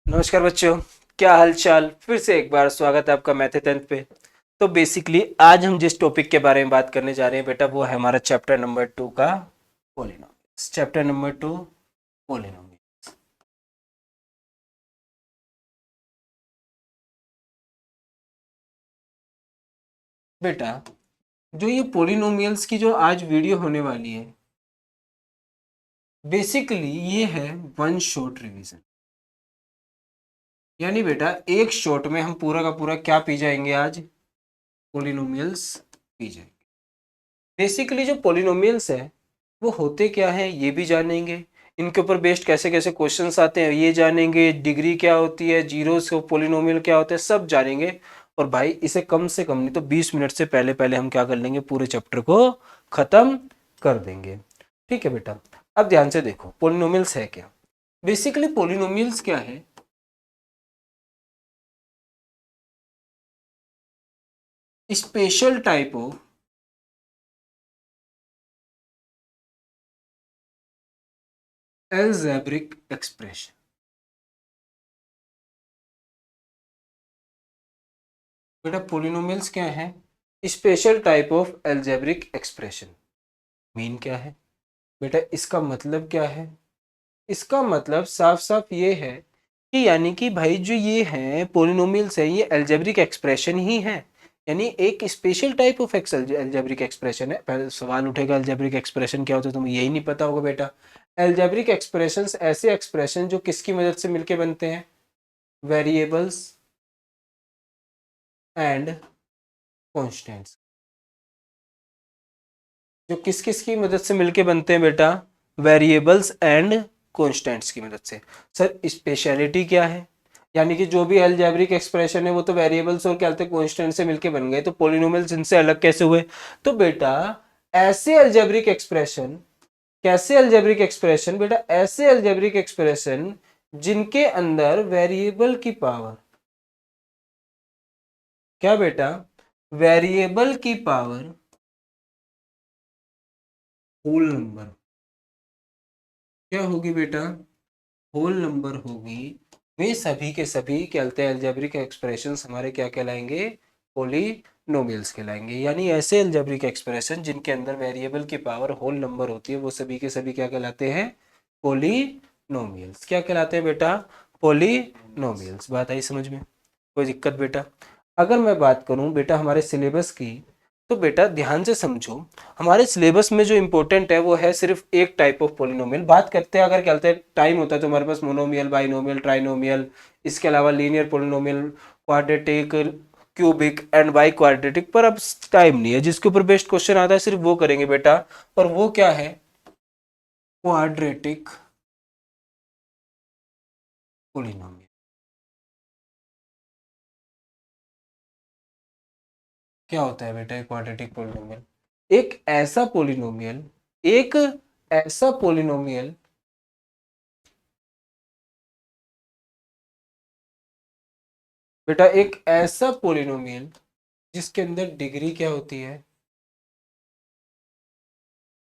नमस्कार बच्चों, क्या हाल चाल। फिर से एक बार स्वागत है आपका मैथ 10th पे। तो बेसिकली आज हम जिस टॉपिक के बारे में बात करने जा रहे हैं बेटा, वो है हमारा चैप्टर नंबर 2 का पॉलिनोमियल्स। Chapter number 2 polynomial. बेटा, जो ये पॉलिनोमियल्स की जो आज वीडियो होने वाली है, बेसिकली ये है वन शॉट रिवीजन। यानी बेटा एक शॉट में हम पूरा का पूरा क्या पी जाएंगे, आज पॉलिनोमियल्स पी जाएंगे। बेसिकली जो पॉलिनोमियल्स है वो होते क्या है ये भी जानेंगे, इनके ऊपर बेस्ड कैसे कैसे क्वेश्चंस आते हैं ये जानेंगे, डिग्री क्या होती है, जीरोस को पॉलिनोमियल क्या होता है सब जानेंगे। और भाई इसे कम से कम नहीं तो 20 मिनट से पहले पहले हम क्या कर लेंगे, पूरे चैप्टर को खत्म कर देंगे। ठीक है बेटा, अब ध्यान से देखो पॉलिनोमियल्स है क्या। बेसिकली पॉलिनोमियल्स क्या है, special type of algebraic expression. बेटा पॉलिनोमियल्स क्या है, special type of algebraic expression. Mean क्या है बेटा, इसका मतलब क्या है, इसका मतलब साफ साफ ये है कि यानी कि भाई जो ये हैं पॉलिनोमियल्स है ये अलजेब्रिक एक्सप्रेशन ही है। यानी एक special type of algebraic expression है। पहले सवाल उठेगा अलजेब्रिक एक्सप्रेशन क्या होता है, तुम्हें यही नहीं पता होगा बेटा। अलजेब्रिक एक्सप्रेशंस ऐसे एक्सप्रेशन जो किसकी मदद से मिलके बनते हैं, वेरिएबल्स एंड कॉन्स्टेंट्स। जो किस किस की मदद से मिलके बनते हैं बेटा, वेरिएबल्स एंड कॉन्स्टेंट्स की मदद से। सर स्पेशलिटी क्या है, यानी कि जो भी अलजेब्रिक एक्सप्रेशन है वो तो वेरिएबल्स और क्या होते हैं, कॉन्स्टेंट से मिलके बन गए, तो पॉलिनोमियल्स इनसे अलग कैसे हुए। तो बेटा ऐसे अलजेब्रिक एक्सप्रेशन, कैसे अलजेब्रिक एक्सप्रेशन बेटा, ऐसे अलजेब्रिक एक्सप्रेशन जिनके अंदर वेरिएबल की पावर, क्या बेटा, वेरिएबल की पावर होल नंबर, क्या होगी बेटा, होल नंबर होगी। वे सभी के सभी क्या कहते हैं, अलजेब्रिक एक्सप्रेशंस हमारे क्या कहलाएंगे, पॉलिनोमियल्स कहलाएंगे। यानी ऐसे अलजेब्रिक एक्सप्रेशन जिनके अंदर वेरिएबल की पावर होल नंबर होती है वो सभी के सभी क्या कहलाते हैं, पॉलिनोमियल्स। क्या कहलाते हैं बेटा, पॉलिनोमियल्स। बात आई समझ में, कोई दिक्कत बेटा। अगर मैं बात करूं बेटा हमारे सिलेबस की, तो बेटा ध्यान से समझो, हमारे सिलेबस में जो इंपॉर्टेंट है वो है सिर्फ एक टाइप ऑफ पॉलिनोमियल। बात करते हैं अगर क्या कहते हैं टाइम होता है तो हमारे पास मोनोमियल, बाइनोमियल, ट्राइनोमियल, इसके अलावा linear polynomial, quadratic, cubic and by quadratic. पर अब टाइम नहीं है, जिसके ऊपर बेस्ट क्वेश्चन आता है सिर्फ वो करेंगे बेटा। और वो क्या है, क्वाड्रेटिक पॉलिनोमियल। क्या होता है बेटा क्वाड्रेटिक पॉलिनोमियल, एक ऐसा पॉलिनोमियल, एक ऐसा पॉलिनोमियल, बेटा एक ऐसा पॉलिनोमियल जिसके अंदर डिग्री क्या होती है,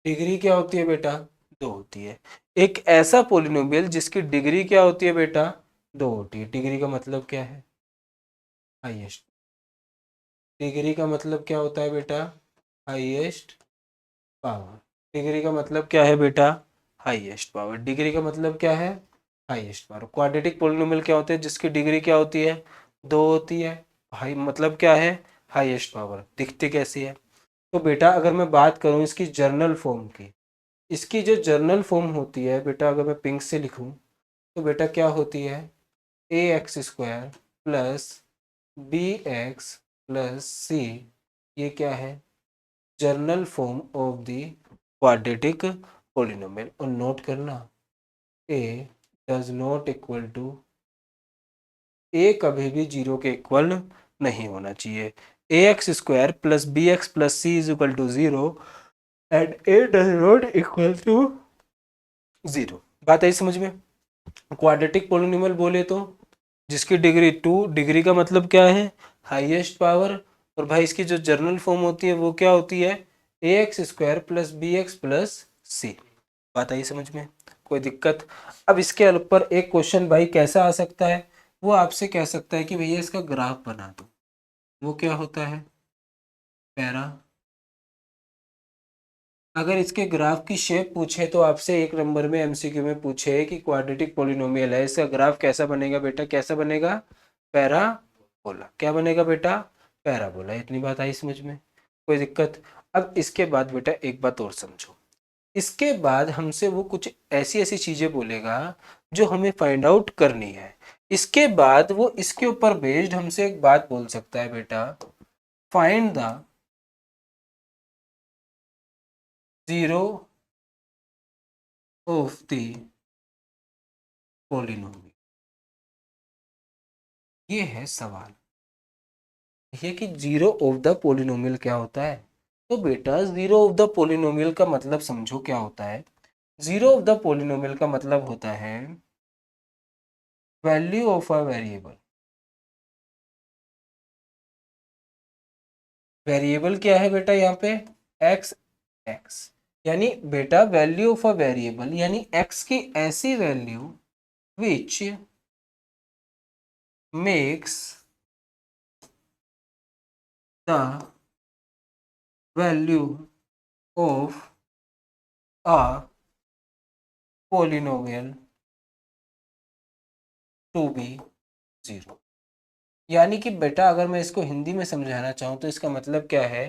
डिग्री क्या होती है बेटा, दो होती है। एक ऐसा पॉलिनोमियल जिसकी डिग्री क्या होती है बेटा, दो होती है। डिग्री का मतलब क्या है, हाईएस्ट। डिग्री का मतलब क्या होता है बेटा, हाईएस्ट पावर। डिग्री का मतलब क्या है बेटा, हाईएस्ट पावर। डिग्री का मतलब क्या है, हाईएस्ट पावर। क्वाड्रेटिक पॉलिनोमियल क्या होते हैं, जिसकी डिग्री क्या होती है, दो होती है। हाई मतलब क्या है, हाईएस्ट पावर। दिखती कैसी है, तो बेटा अगर मैं बात करूं इसकी जर्नल फॉर्म की, इसकी जो जर्नल फॉर्म होती है बेटा, अगर मैं पिंक से लिखूं तो बेटा क्या होती है, a x square plus b x plus c. ये क्या है, general form of the quadratic polynomial. और नोट करना, a does not equal to, a कभी भी जीरो के इक्वल नहीं होना चाहिए। A x square plus b x plus c is equal to zero and a does not equal to zero. बात आई समझ में। क्वाड्रेटिक पोलिनोमियल बोले तो जिसकी डिग्री टू, डिग्री का मतलब क्या है, हाईएस्ट पावर। और भाई इसकी जो जर्नल फॉर्म होती है वो क्या होती है, a x square plus b x plus c. बात आई समझ में। कोई दिक्कत। अब इसके ऊपर एक क्वेश्चन भाई कैसा आ सकता है, वो आपसे कह सकता है कि भैया इसका ग्राफ बना दो, वो क्या होता है, पैरा। अगर इसके ग्राफ की शेप पूछे तो आपसे एक नंबर में एमसीक्यू में पूछे कि क्वाड्रेटिक पॉलिनोमियल है, इसका ग्राफ कैसा बनेगा बेटा, कैसा बनेगा, पैराबोला। क्या बनेगा बेटा, पैराबोला। इतनी बात आई समझ में, कोई दिक्कत। अब इसके बाद बेटा एक बात और समझो, इसके बाद हमसे वो कुछ ऐसी ऐसी चीजें बोलेगा जो हमें फाइंड आउट करनी है। इसके बाद वो इसके ऊपर बेस्ड हमसे एक बात बोल सकता है बेटा, find the zero of the polynomial. ये है सवाल, ये कि जीरो ऑफ द पोलिनोमियल क्या होता है। तो बेटा जीरो ऑफ द पोलिनोमियल का मतलब समझो क्या होता है। जीरो ऑफ द पोलिनोमियल का मतलब होता है value of a variable. Variable क्या है बेटा यहाँ पे, एक्स एक्स, यानी बेटा वैल्यू ऑफ अ वेरिएबल यानी एक्स की ऐसी value which makes the value of a polynomial to be zero. यानी कि बेटा अगर मैं इसको हिंदी में समझाना चाहूँ तो इसका मतलब क्या है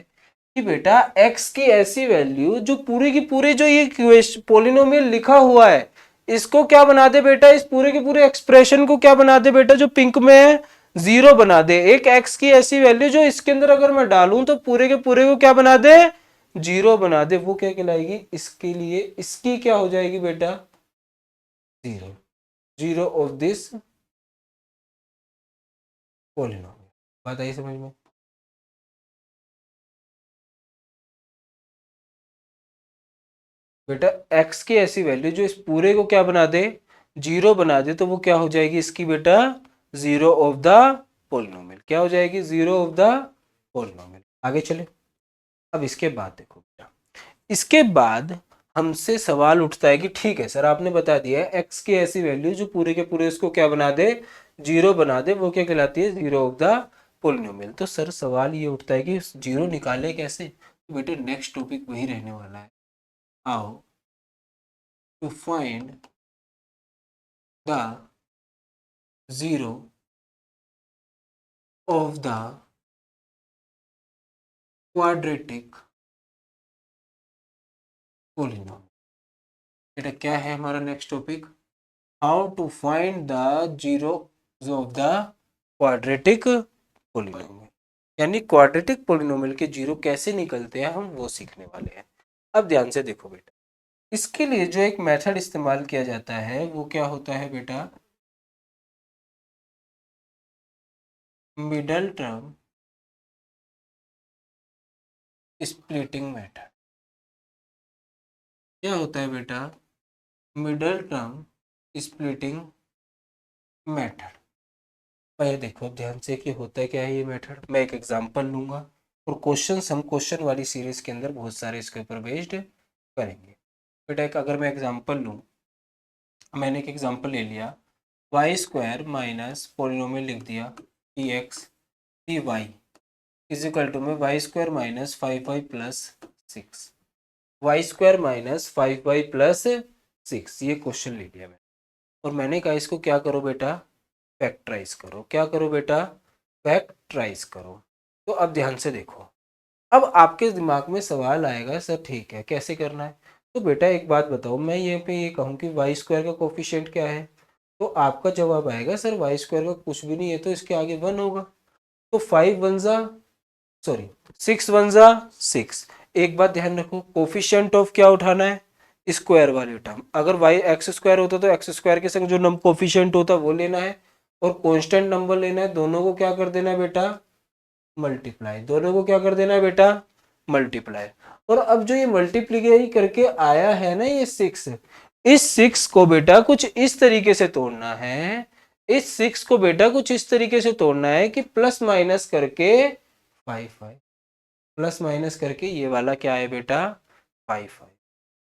कि बेटा x की ऐसी वैल्यू जो पूरे की पूरे जो ये पोलिनोमियल लिखा हुआ है इसको क्या बना दे बेटा, इस पूरे के पूरे एक्सप्रेशन को क्या बना दे बेटा, जो पिंक में है जीरो बना दे। एक x की ऐसी वैल्यू जो इसके अंदर अगर मैं डालूं तो पूरे के पूरे को क्या बना दे, जीरो बना दे। वो क्या कहलाएगी, इसके लिए इसकी क्या हो जाएगी बेटा, zero, zero of this polynomial. बात आई समझ में। बेटा x की ऐसी वैल्यू जो इस पूरे को क्या बना दे, जीरो बना दे, तो वो क्या हो जाएगी इसकी बेटा, जीरो ऑफ द पोलिनोमियल। क्या हो जाएगी, जीरो ऑफ द पोलिनोमियल। आगे चले। अब इसके बाद देखो बेटा, इसके बाद हमसे सवाल उठता है कि ठीक है सर आपने बता दिया है x की ऐसी वैल्यू जो पूरे के पूरे इसको क्या बना दे, जीरो बना दे, वो क्या कहलाती है, जीरो ऑफ द पोलिनोमियल। तो सर सवाल ये उठता है कि जीरो निकाले कैसे। तो बेटे नेक्स्ट टॉपिक वही रहने वाला है, how to find the zero of the quadratic polynomial। बेटा क्या है हमारा next topic, how to find the zero of the quadratic polynomial, यानी क्वाड्रेटिक पोलिनोमियल के जीरो कैसे निकलते हैं हम वो सीखने वाले हैं। अब ध्यान से देखो बेटा, इसके लिए जो एक मेथड इस्तेमाल किया जाता है वो क्या होता है बेटा, मिडल टर्म स्प्लिटिंग मेथड। क्या होता है बेटा, मिडल टर्म स्प्लिटिंग मेथड। पहले देखो देखो ध्यान से कि होता है क्या है ये मेथड। मैं एक एग्जांपल लूंगा और क्वेश्चंस हम क्वेश्चन वाली सीरीज के अंदर बहुत सारे इसके ऊपर बेस्ड करेंगे। बेटा एक अगर मैं एग्जांपल लूँ, मैंने एक एग्जांपल ले लिया, वाई स्क्वायर माइनस पोलिनोमियल लिख दिया p x p y is equal to में y square minus five y plus six, y square minus five y plus six, ये क्वेश्चन ले लिया मैंने। और मैंने कहा इसको क्या करो बेटा, फैक्टराइज करो। क्या करो बेटा, फैक्टराइज करो। तो अब ध्यान से देखो, अब आपके दिमाग में सवाल आएगा सर ठीक है कैसे करना है। तो बेटा एक बात बताओ, मैं ये पे ये कहूँ कि वाई स्क्वायर का कोफिशिएंट क्या है, तो आपका जवाब आएगा सर वाई स्क्वायर का कुछ भी नहीं है तो इसके आगे वन होगा। तो फाइव वन जा सॉरी सिक्स वन जा सिक्स। एक बात ध्यान रखो, कोफिशिएंट ऑफ क्या उठाना है, स्क्वायर वाले टर्म। अगर वाई एक्स स्क्वायर होता तो एक्स स्क्वायर के संग जो नंबर कोफिशिएंट होता वो लेना है, और कांस्टेंट नंबर लेना है, दोनों को क्या कर देना है बेटा, मल्टीप्लाई। दोनों को क्या कर देना है बेटा, मल्टीप्लाई। और अब जो ये मल्टीप्लीकेशन करके आया है ना ये सिक्स, इस सिक्स को बेटा कुछ इस तरीके से तोड़ना है, इस सिक्स को बेटा कुछ इस तरीके से तोड़ना है कि प्लस माइनस करके फाइव फाइव, प्लस माइनस करके ये वाला क्या है बेटा, फाइव फाइव,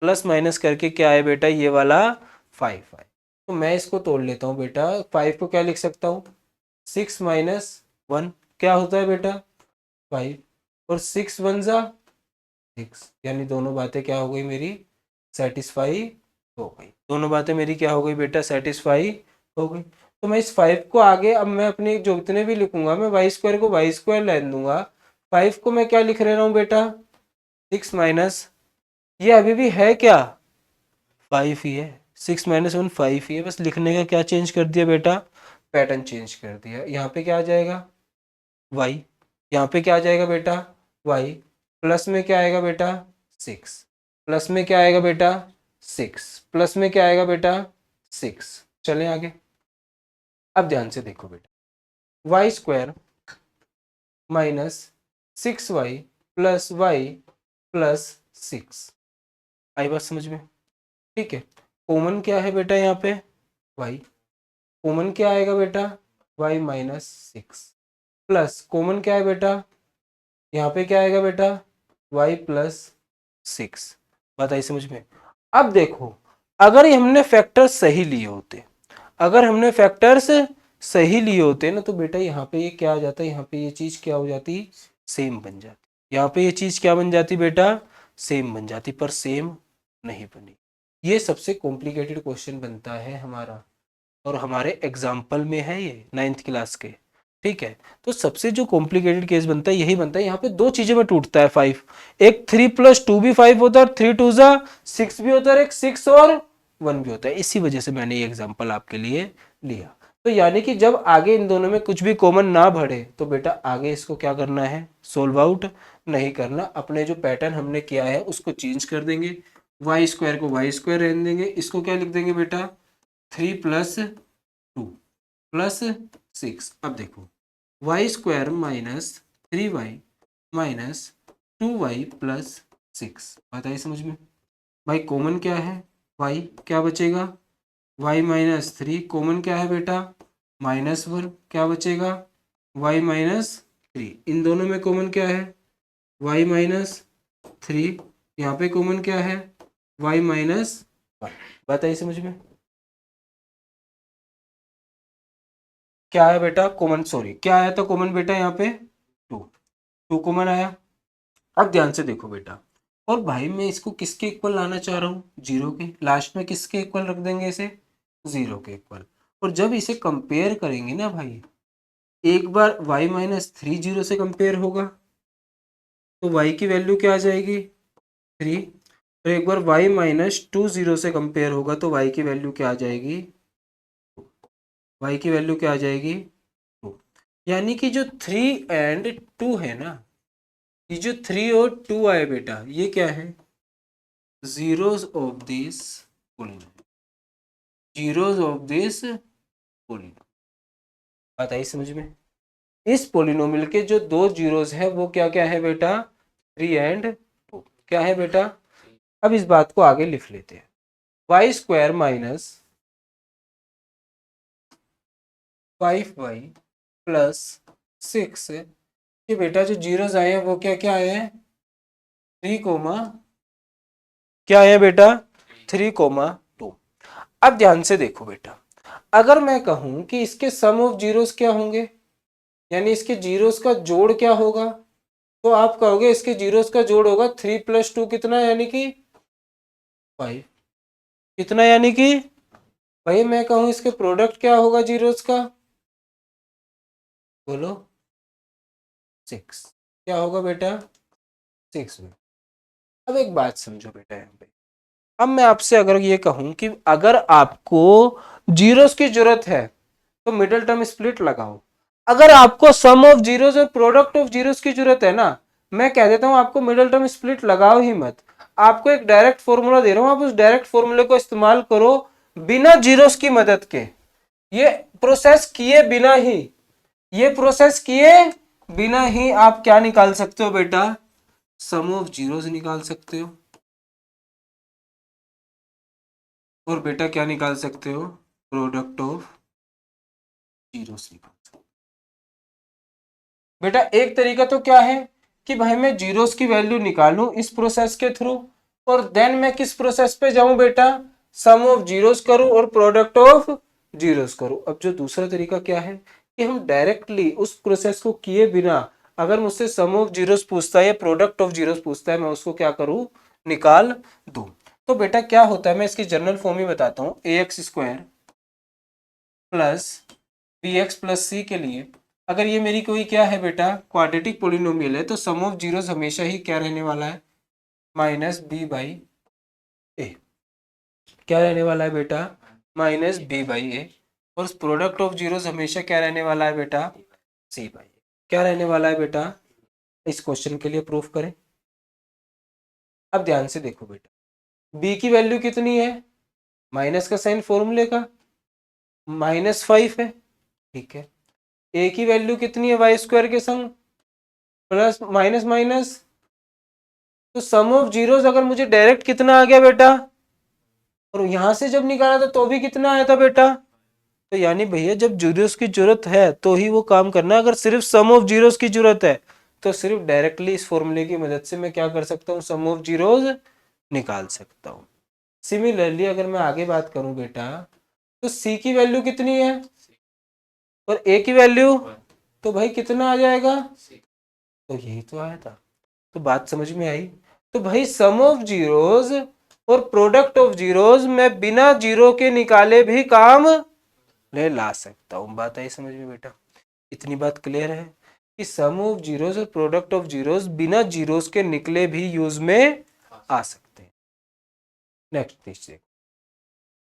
प्लस माइनस करके क्या है बेटा ये वाला 5 आए। तो मैं इसको तोड़ लेता हूँ बेटा, 5 को क्या लिख सकता हूँ, 6 माइनस 1 क्या होता है बेटा 5, और 6 1 जा 6, यानी दोनों बातें क्या हो गई मेरी सेटिस्फाई हो गई, दोनों बातें मेरी क्या हो गई बेटा सेटिस्फाई हो गई। तो मैं इस 5 को आगे अब मैं अपने जो इतने भी लिखूंगा मैं वाई स्क्वायर को वाई स्क्वायर ले दूंगा, 5 को मैं क्या लिख रहा हूँ बेटा 6 माइनस, ये अभी भी है क्या 5 ही है, 6 माइनस 1 5 ही है, बस लिखने का क्या चेंज कर दिया बेटा, पैटर्न चेंज कर दिया। यहाँ पे क्या आ जाएगा y, यहाँ पे क्या आ जाएगा बेटा y, प्लस में क्या आएगा बेटा 6, प्लस में क्या आएगा बेटा 6, प्लस में क्या आएगा बेटा 6। चलें आगे। अब ध्यान से देखो बेटा, y square minus 6y plus y plus 6, आई बात समझ में, ठीक है। कॉमन क्या है बेटा यहाँ पे y, कॉमन क्या आएगा बेटा y माइनस 6, प्लस कॉमन क्या है बेटा यहाँ पे क्या आएगा बेटा y प्लस 6, बात आई समझ में। अब देखो अगर हमने फैक्टर सही लिए होते, अगर हमने फैक्टर्स सही लिए होते ना तो बेटा यहाँ पे ये क्या आ जाता है, यहाँ पे ये चीज क्या हो जाती सेम बन जाती, यहाँ पे ये चीज क्या बन जाती बेटा सेम बन जाती, पर सेम नहीं बनी। ये सबसे कॉम्प्लिकेटेड क्वेश्चन बनता है हमारा, और हमारे एग्जाम्पल में है ये 9th क्लास के, ठीक है। तो सबसे जो कॉम्प्लिकेटेड केस बनता है यही बनता है, यहाँ पे दो चीजों में टूटता है 5, एक 3 + 2 भी 5 होता है, 3 2 जा 6 भी होता है, एक 6 और 1 भी होता है, इसी वजह से मैंने ये एग्जाम्पल आपके लिए लिया। तो यानी कि जब आगे इन दोनों में कुछ भी कॉमन ना बढ़े तो बेटा आगे इसको क्या करना है सोल्व आउट नहीं करना, अपने जो पैटर्न हमने किया है उसको चेंज कर देंगे, वाई स्क्वायर को वाई स्क्वायर रहने देंगे, इसको क्या लिख देंगे बेटा 3 + 2 + 6। अब देखो y square minus 3y minus 2y plus 6, बताइए समझ में। भाई कॉमन क्या है y, क्या बचेगा y माइनस 3, कॉमन क्या है बेटा -1, क्या बचेगा y माइनस 3, इन दोनों में कॉमन क्या है y माइनस 3, यहाँ पे कॉमन क्या है y माइनस 1, बताइए समझ में। क्या आया बेटा कॉमन, सॉरी क्या आया था कॉमन बेटा यहाँ पे 2 कॉमन आया। अब ध्यान से देखो बेटा, और भाई मैं इसको किसके इक्वल लाना चाह रहा हूँ 0 के, लास्ट में किसके इक्वल रख देंगे इसे 0 के इक्वल, और जब इसे कंपेयर करेंगे ना भाई, एक बार y माइनस 3 0 से कंपेयर होगा तो y की वैल्यू क्या आ जाएगी 3, और एक बार y माइनस 2 0 से कंपेयर होगा तो y की वैल्यू क्या आ जाएगी, y की वैल्यू क्या आ जाएगी 2। यानी कि जो 3 एंड 2 है ना, ये जो 3 और 2 आए बेटा ये क्या है zeros of this polynomial, zeros of this polynomial, बात आई समझ में। इस पोलिनोमियल के जो दो जीरोस है वो क्या क्या है बेटा 3 एंड 2, क्या है बेटा। अब इस बात को आगे लिख लेते हैं, Y square minus 5y plus 6, ये बेटा जो जीरोस आए हैं वो क्या क्या आए हैं 3 कोमा, क्या है बेटा 3 कोमा 2। अब ध्यान से देखो बेटा, अगर मैं कहूं कि इसके सम ऑफ जीरोस क्या होंगे, यानी इसके जीरोस का जोड़ क्या होगा, तो आप कहोगे इसके जीरोस का जोड़ होगा 3 + 2 कितना, यानी कि 5, कितना यानी कि भाई मैं कहूं इसके प्रोडक्ट क्या होगा जीरोस का, बोलो 6, क्या होगा बेटा 6 में। अब एक बात समझो बेटा यहाँ पे, अब मैं आपसे अगर ये कहूं कि अगर आपको जीरोस की जरूरत है तो मिडिल टर्म स्प्लिट लगाओ, अगर आपको सम ऑफ जीरोस और प्रोडक्ट ऑफ जीरोस की जरूरत है ना, मैं कह देता हूं आपको मिडिल टर्म स्प्लिट लगाओ ही मत, आपको एक डायरेक्ट फॉर्मूला दे रहा हूं, आप उस डायरेक्ट फॉर्मूले को इस्तेमाल करो बिना जीरोस की मदद के, ये प्रोसेस किए बिना ही, ये प्रोसेस किए बिना ही आप क्या निकाल सकते हो बेटा सम ऑफ जीरोस निकाल सकते हो, और बेटा क्या निकाल सकते हो प्रोडक्ट ऑफ जीरोस निकाल सकते हो। बेटा एक तरीका तो क्या है कि भाई मैं जीरोस की वैल्यू निकालूं इस प्रोसेस के थ्रू, और देन मैं किस प्रोसेस पे जाऊं बेटा सम ऑफ जीरोस करूं और प्रोडक्ट ऑफ जीरोस करूं। अब जो दूसरा तरीका क्या है कि हम डायरेक्टली उस प्रोसेस को किए बिना अगर मुझसे सम ऑफ जीरोस पूछता है या प्रोडक्ट ऑफ जीरोस पूछता है, मैं उसको क्या करूं, निकाल दूं। तो बेटा क्या होता है, मैं इसकी जनरल फॉर्म ही बताता हूं। A x square plus b x plus c के लिए अगर ये मेरी कोई क्या है बेटा, क्वाड्रेटिक पोलिनोमियल है, तो सम ऑफ जीरोस हमेशा ही क्या रहने वाला है, माइनस बी बाई ए। क्या रहने वाला है बेटा, माइनस बी बाई ए। और प्रोडक्ट ऑफ जीरोस हमेशा क्या रहने वाला है बेटा, सी बाई ए। क्या रहने वाला है बेटा, इस क्वेश्चन के लिए प्रूफ करें। अब ध्यान से देखो बेटा, बी की वैल्यू कितनी है, माइनस का साइन फॉर्मूले का, -5 है, ठीक है। ए की वैल्यू कितनी है, वाई स्क्वायर के संग, प्लस माइनस माइनस, तो सम ऑफ जीरोस अगर मुझे डायरेक्ट कितना आ गया बेटा, और यहां से जब निकाला था तो भी कितना आया था बेटा। तो यानी भैया जब जीरोस की जरूरत है तो ही वो काम करना है। अगर सिर्फ सम ऑफ जीरोस की जरूरत है तो सिर्फ डायरेक्टली इस फॉर्मूले की मदद से मैं क्या कर सकता हूँ, सम ऑफ जीरोस निकाल सकता हूँ। सिमिलरली अगर मैं आगे बात करूं बेटा, तो सी की वैल्यू कितनी है और ए की वैल्यू, तो भाई कितना आ जाएगा, तो यही तो आया था। तो बात समझ में आई। तो भाई सम ऑफ जीरोस और प्रोडक्ट ऑफ जीरोस मैं बिना जीरो के निकाले भी काम ले ला सकता हूं। बात आई समझ में बेटा, इतनी बात क्लियर है कि सम ऑफ जीरोस और प्रोडक्ट ऑफ जीरोस बिना जीरोस के निकले भी यूज में आ सकते हैं। नेक्स्ट देखिए,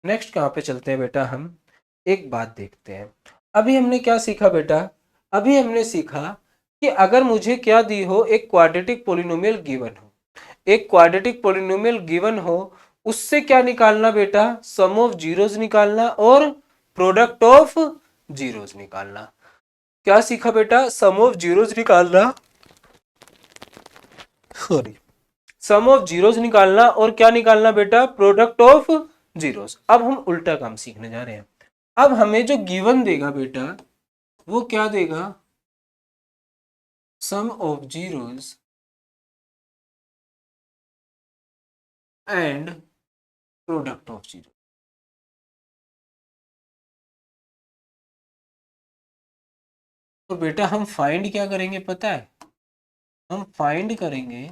नेक्स्ट कहाँ पे चलते हैं बेटा, हम एक बात देखते हैं। अभी हमने क्या सीखा बेटा, अभी हमने सीखा कि अगर मुझे क्या दी हो, एक क्वाड्रेटिक पोलिनोमियल गिवन हो, एक क्वाड्रेटिक पोलिनोमियल गिवन हो, उससे क्या निकालना बेटा, सम ऑफ जीरोस निकालना और प्रोडक्ट ऑफ जीरोस निकालना। क्या सीखा बेटा, सम ऑफ जीरोस निकालना, सॉरी, सम ऑफ जीरोस निकालना और क्या निकालना बेटा, प्रोडक्ट ऑफ जीरोस। अब हम उल्टा काम सीखने जा रहे हैं। अब हमें जो गिवन देगा बेटा, वो क्या देगा, sum of zeros and product of zero. तो बेटा हम फाइंड क्या करेंगे पता है, हम फाइंड करेंगे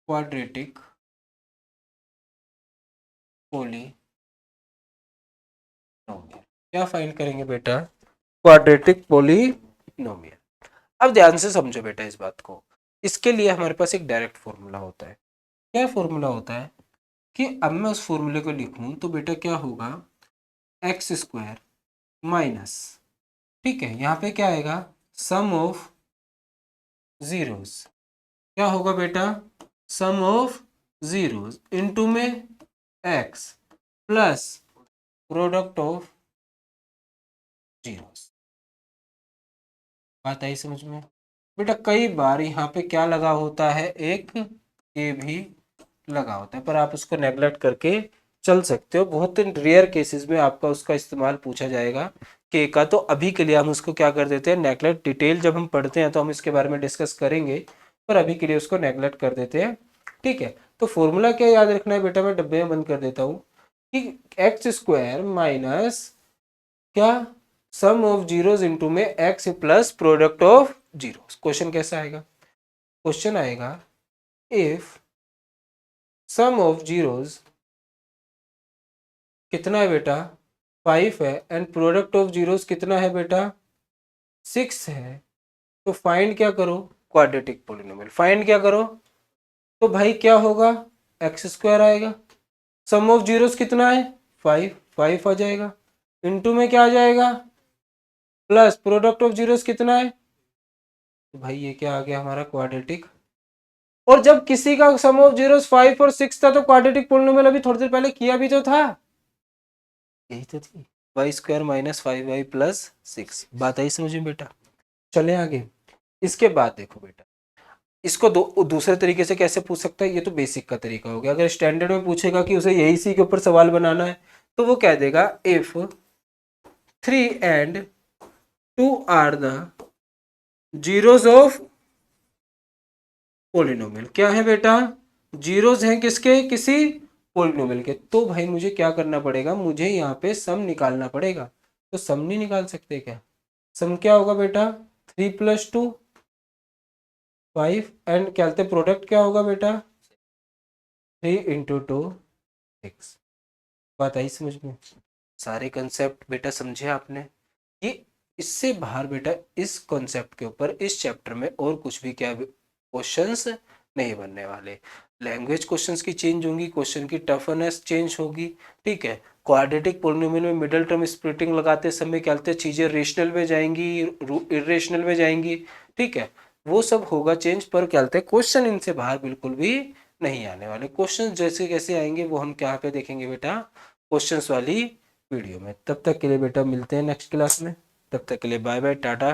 क्वाड्रेटिक पोलिनोमियल। क्या फाइंड करेंगे बेटा, क्वाड्रेटिक पोलिनोमियल। अब ध्यान से समझो बेटा इस बात को। इसके लिए हमारे पास एक डायरेक्ट फॉर्मूला होता है। क्या फॉर्मूला होता है कि अब मैं उस फॉर्मूले को लिखूं तो बेटा क्या होगा, एक्स स्क्वायर माइनस, ठीक है, यहाँ पे क्या आएगा, सम ऑफ जीरोस, क्या होगा बेटा, सम ऑफ जीरोस इनटू में x plus product of zeros. बात आई समझ में बेटा। कई बार यहाँ पे क्या लगा होता है, एक ए भी लगा होता है, पर आप उसको नेगलेक्ट करके चल सकते हो। बहुत रेयर केसेस में आपका उसका इस्तेमाल पूछा जाएगा के का, तो अभी के लिए हम उसको क्या कर देते हैं, नेगलेक्ट। डिटेल जब हम पढ़ते हैं तो हम इसके बारे में डिस्कस करेंगे, पर अभी के लिए उसको नेगलेक्ट कर देते हैं, ठीक है। तो फॉर्मूला क्या याद रखना है बेटा, मैं डब्बे में बंद कर देता हूँ कि एक्स स्क्वायर माइनस क्या, सम ऑफ जीरोस इनटू में x plus product of zeros. Question कैसा आएगा, क्वेश्चन आएगा इफ सम ऑफ जीरोस कितना है बेटा, 5 है, एंड प्रोडक्ट ऑफ जीरोस कितना है बेटा, 6 है, तो फाइंड क्या करो, क्वाड्रेटिक पोलिनोमियल। फाइंड क्या करो, तो भाई क्या होगा, एक्स स्क्वायर आएगा, सम ऑफ जीरोस कितना है 5, 5 आ जाएगा, इनटू में क्या आ जाएगा, प्लस प्रोडक्ट ऑफ जीरोस कितना है, तो भाई ये क्या आ गया हमारा क्वाड्रेटिक। और जब किसी का सम ऑफ जीरोस 5 और 6 था तो क्वाड्रेटिक पोलिनोमियल अभी थोड़ी देर पहले किया भी तो था, यही तो थी, Y square minus 5y plus 6। बात आई समझ में बेटा। चले आगे। इसके बाद देखो बेटा, इसको दूसरे तरीके से कैसे पूछ सकता है, ये तो बेसिक का तरीका हो गया। अगर स्टैंडर्ड में पूछेगा कि उसे यही सी के ऊपर सवाल बनाना है, तो वो कह देगा if 3 and 2 are the zeros of polynomial. क्या है बेटा, जीरोस हैं किसके, किसी पोलिनोमियल के, तो भाई मुझे क्या करना पड़ेगा, मुझे यहाँ पे सम निकालना पड़ेगा। तो सम नहीं निकाल सकते क्या? सम क्या होगा बेटा, 3 + 2 5, एंड क्या बोलते हैं प्रोडक्ट क्या होगा बेटा, 3 × 2 6। बात आई समझ में? सारे कंसेप्ट बेटा समझे आपने? ये इससे बाहर बेटा इस कॉन्सेप्ट के ऊपर इस चैप्टर में और कुछ भी क्या क्वेश्चंस नहीं बनने वाले। लैंग्वेज क्वेश्चंस की चेंज होंगी, क्वेश्चन की टफनेस चेंज होगी, ठीक है। क्वाड्रेटिक पोलिनोमियल में मिडिल टर्म स्प्लिटिंग लगाते समय क्या होते हैं, चीज़ें रेशनल में जाएंगी, इरेशनल में जाएंगी, ठीक है। वो सब होगा चेंज, पर क्या होते हैं क्वेश्चन इनसे बाहर बिल्कुल भी नहीं आने वाले। क्वेश्चन जैसे कैसे आएंगे वो हम क्या पे देखेंगे बेटा, क्वेश्चंस वाली वीडियो में। तब तक के लिए बेटा मिलते हैं नेक्स्ट क्लास में, तब तक के लिए बाय बाय टाटा।